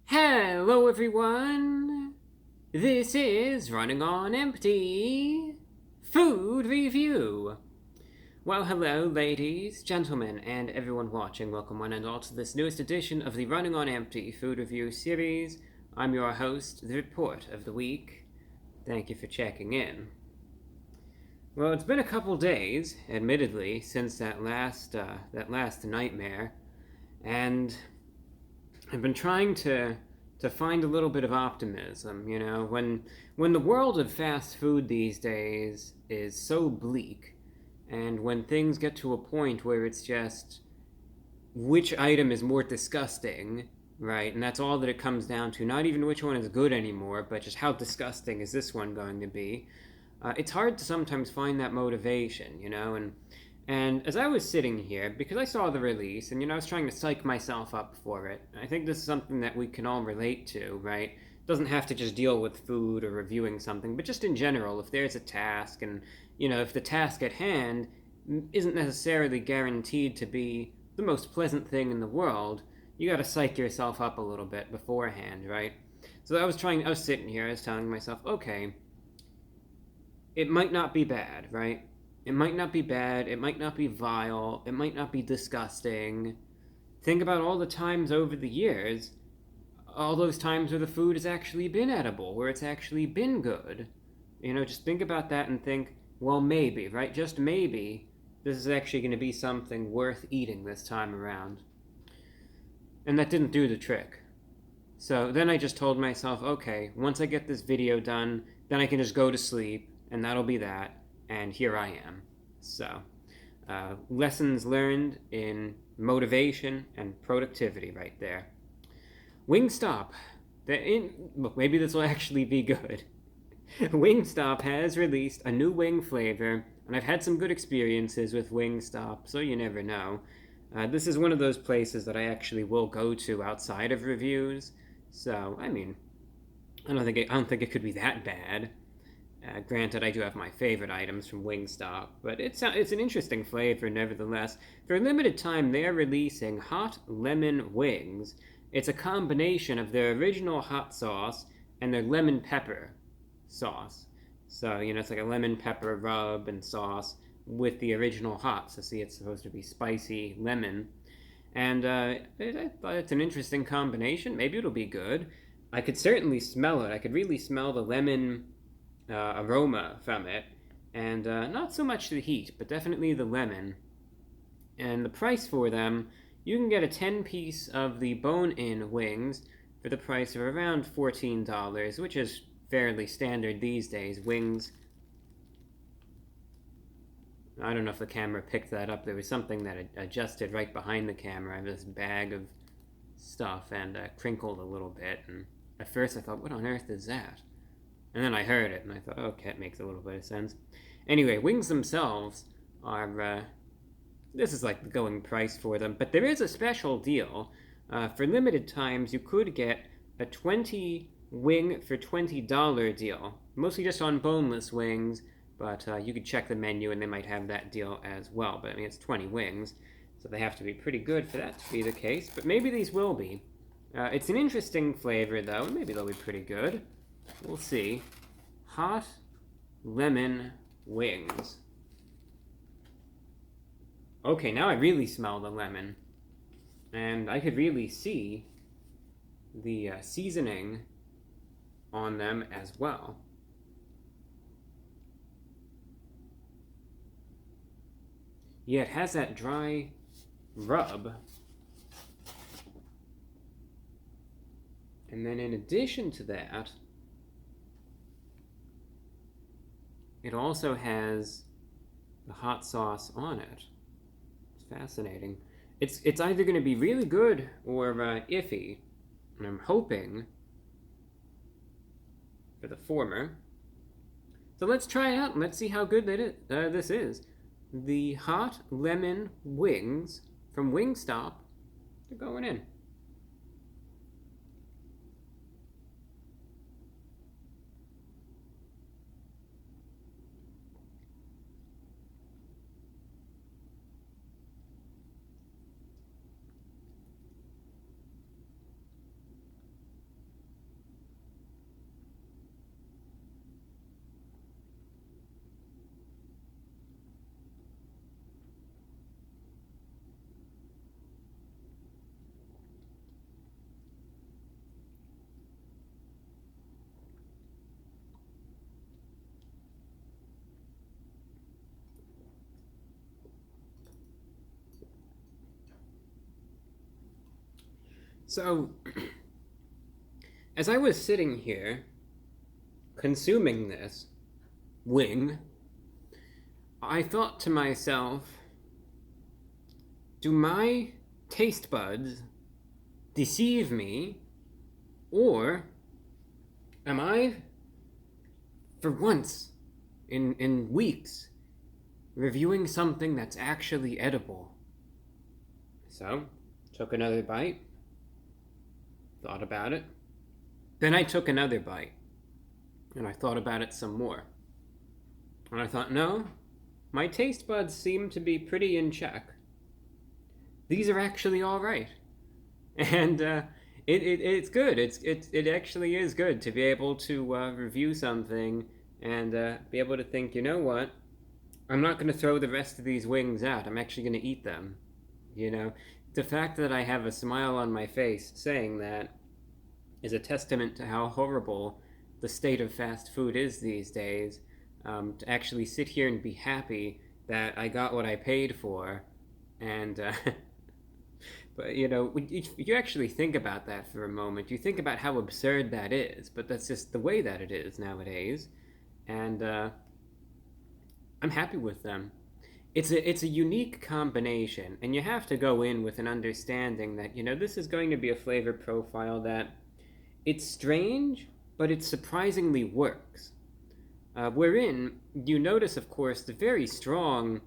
Hello everyone! This is Running on Empty Food Review. Well, hello ladies, gentlemen, and everyone watching. Welcome one and all to this newest edition of the Running on Empty Food Review series. I'm your host, the Report of the Week. Thank you for checking in. Well, it's been a couple days, admittedly, since that last nightmare, and I've been trying to find a little bit of optimism. You know, when the world of fast food these days is so bleak, and when things get to a point where it's just which item is more disgusting, right? And that's all that it comes down to. Not even which one is good anymore, but just how disgusting is this one going to be. It's hard to sometimes find that motivation, you know, and as I was sitting here, because I saw the release, and I was trying to psych myself up for it. I think this is something that we can all relate to, right? It doesn't have to just deal with food or reviewing something, but just in general, if there's a task, and if the task at hand isn't necessarily guaranteed to be the most pleasant thing in the world, you got to psych yourself up a little bit beforehand, right? So I was sitting here, I was telling myself, okay, it might not be bad, right? It might not be bad, it might not be vile, it might not be disgusting. Think about all the times over the years, all those times where the food has actually been edible, where it's actually been good. Just think about that and think, well, maybe, right? Just maybe, this is actually going to be something worth eating this time around. And that didn't do the trick. So then I just told myself, okay, once I get this video done, then I can just go to sleep, and that'll be that. And here I am. So, lessons learned in motivation and productivity right there. Wingstop. Look, maybe this will actually be good. Wingstop has released a new wing flavor, and I've had some good experiences with Wingstop, so you never know. This is one of those places that I actually will go to outside of reviews. So, I mean, I don't think it could be that bad. Granted, I do have my favorite items from Wingstop, but it's an interesting flavor nevertheless. For a limited time, they are releasing hot lemon wings. It's a combination of their original hot sauce and their lemon pepper sauce. So, it's like a lemon pepper rub and sauce with the original hot. So, see, it's supposed to be spicy lemon. And I thought it's an interesting combination. Maybe it'll be good. I could certainly smell it. I could really smell the lemon aroma from it, and not so much the heat, but definitely the lemon. And the price for them, you can get a 10-piece of the bone-in wings for the price of around $14, which is fairly standard these days. Wings, I don't know if the camera picked that up. There was something that adjusted right behind the camera. This bag of stuff, and crinkled a little bit, and at first I thought, what on earth is that? And then I heard it, and I thought, okay, it makes a little bit of sense. Anyway, wings themselves are, this is like the going price for them, but there is a special deal. For limited times, you could get a 20 wing for $20 deal, mostly just on boneless wings, but you could check the menu and they might have that deal as well. But I mean, it's 20 wings, so they have to be pretty good for that to be the case, but maybe these will be. It's an interesting flavor, though, and maybe they'll be pretty good. We'll see. Hot lemon wings. Okay, now I really smell the lemon. And I could really see the seasoning on them as well. Yeah, it has that dry rub. And then in addition to that, it also has the hot sauce on it. It's fascinating. It's either going to be really good or iffy, and I'm hoping for the former. So let's try it out and let's see how good this is. The hot lemon wings from Wingstop, they're going in. So, as I was sitting here consuming this wing, I thought to myself, do my taste buds deceive me, or am I, for once in weeks, reviewing something that's actually edible? So, took another bite, thought about it. Then I took another bite, and I thought about it some more. And I thought, no, my taste buds seem to be pretty in check. These are actually all right. And it's good. It actually is good to be able to review something and be able to think, you know what? I'm not going to throw the rest of these wings out. I'm actually going to eat them. You know, the fact that I have a smile on my face saying that is a testament to how horrible the state of fast food is these days. To actually sit here and be happy that I got what I paid for, and but you know, if you actually think about that for a moment, you think about how absurd that is. But that's just the way that it is nowadays, and I'm happy with them. It's a unique combination, and you have to go in with an understanding that, you know, this is going to be a flavor profile that it's strange, but it surprisingly works. Wherein you notice, of course, the very strong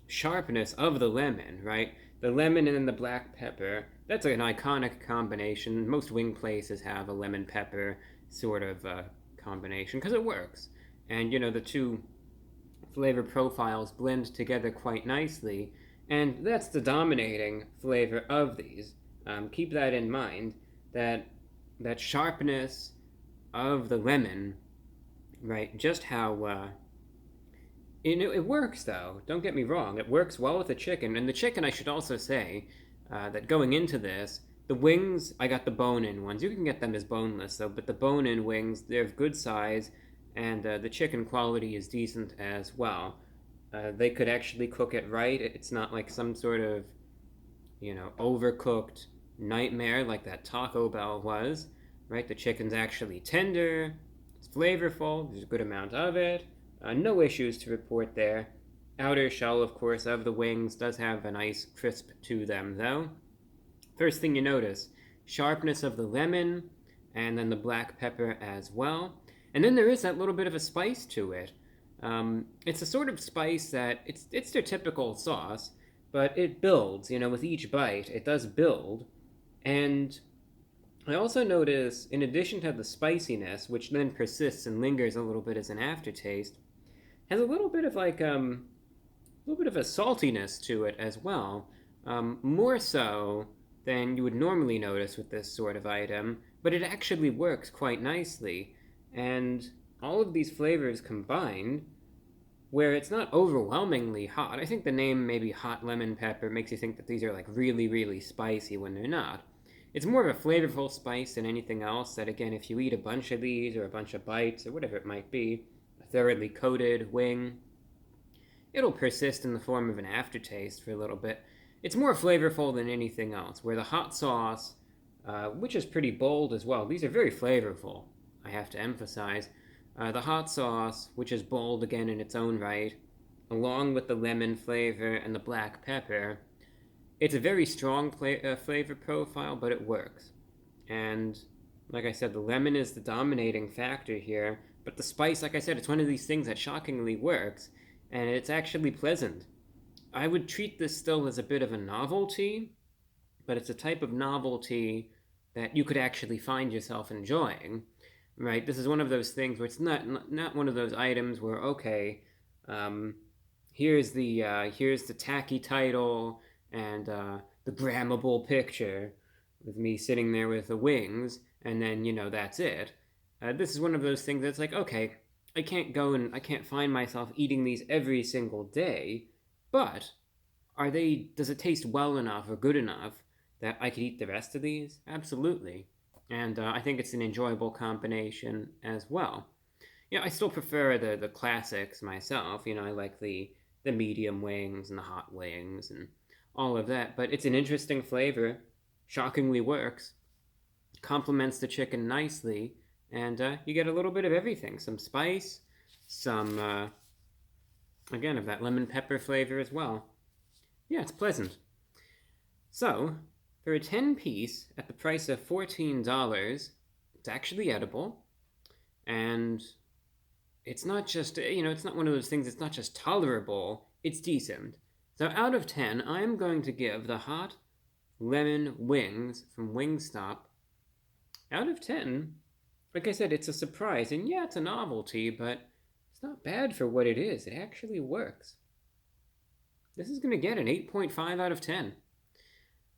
sharpness of the lemon, right? The lemon and then the black pepper. That's an iconic combination. Most wing places have a lemon pepper sort of combination because it works. And, you know, the two flavor profiles blend together quite nicely. And that's the dominating flavor of these. Keep that in mind, that sharpness of the lemon, right? Just how it works, though. Don't get me wrong. It works well with the chicken. And the chicken, I should also say, that going into this, the wings, I got the bone-in ones. You can get them as boneless, though, but the bone-in wings, they're of good size, and the chicken quality is decent as well. They could actually cook it right. It's not like some sort of, you know, overcooked nightmare like that Taco Bell was, right? The chicken's actually tender, it's flavorful, there's a good amount of it. No issues to report there. Outer shell, of course, of the wings does have a nice crisp to them, though. First thing you notice, sharpness of the lemon, and then the black pepper as well. And then there is that little bit of a spice to it. It's a sort of spice that, it's their typical sauce, but it builds, you know, with each bite, it does build. And I also notice, in addition to the spiciness, which then persists and lingers a little bit as an aftertaste, has a little bit of like a little bit of a saltiness to it as well, more so than you would normally notice with this sort of item, but it actually works quite nicely. And all of these flavors combined, where it's not overwhelmingly hot. I think the name maybe hot lemon pepper makes you think that these are like really, really spicy when they're not. It's more of a flavorful spice than anything else that, again, if you eat a bunch of these or a bunch of bites or whatever it might be, a thoroughly coated wing, it'll persist in the form of an aftertaste for a little bit. It's more flavorful than anything else, where the hot sauce, which is pretty bold as well, these are very flavorful, I have to emphasize. The hot sauce, which is bold again in its own right, along with the lemon flavor and the black pepper, it's a very strong flavor profile, but it works. And like I said, the lemon is the dominating factor here, but the spice, like I said, it's one of these things that shockingly works, and it's actually pleasant. I would treat this still as a bit of a novelty, but it's a type of novelty that you could actually find yourself enjoying, right? This is one of those things where it's not one of those items where, okay, here's the tacky title and the grammable picture with me sitting there with the wings, and then, you know, that's it. This is one of those things that's like, okay, I can't find myself eating these every single day, but does it taste well enough or good enough that I could eat the rest of these? Absolutely. And I think it's an enjoyable combination as well. You know, I still prefer the classics myself. You know, I like the medium wings and the hot wings and all of that, but it's an interesting flavor, shockingly works, complements the chicken nicely, and you get a little bit of everything. Some spice, some, again, of that lemon pepper flavor as well. Yeah, it's pleasant. So, for a 10-piece at the price of $14, it's actually edible, and it's not just, it's not one of those things, it's not just tolerable, it's decent. So out of 10, I'm going to give the hot lemon wings from Wingstop, out of 10, like I said, it's a surprise, and yeah, it's a novelty, but it's not bad for what it is. It actually works. This is going to get an 8.5 out of 10.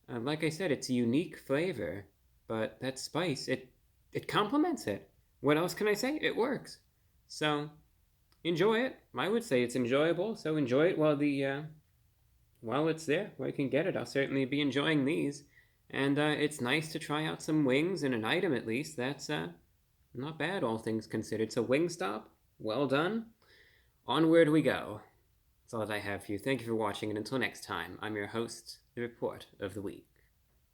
Like I said, it's a unique flavor, but that spice, it complements it. What else can I say? It works. So, enjoy it. I would say it's enjoyable, so enjoy it while it's there, while you can get it. I'll certainly be enjoying these. And it's nice to try out some wings in an item at least. That's not bad, all things considered. So Wingstop, well done. Onward we go. That's all that I have for you. Thank you for watching, and until next time, I'm your host, The Report of the Week.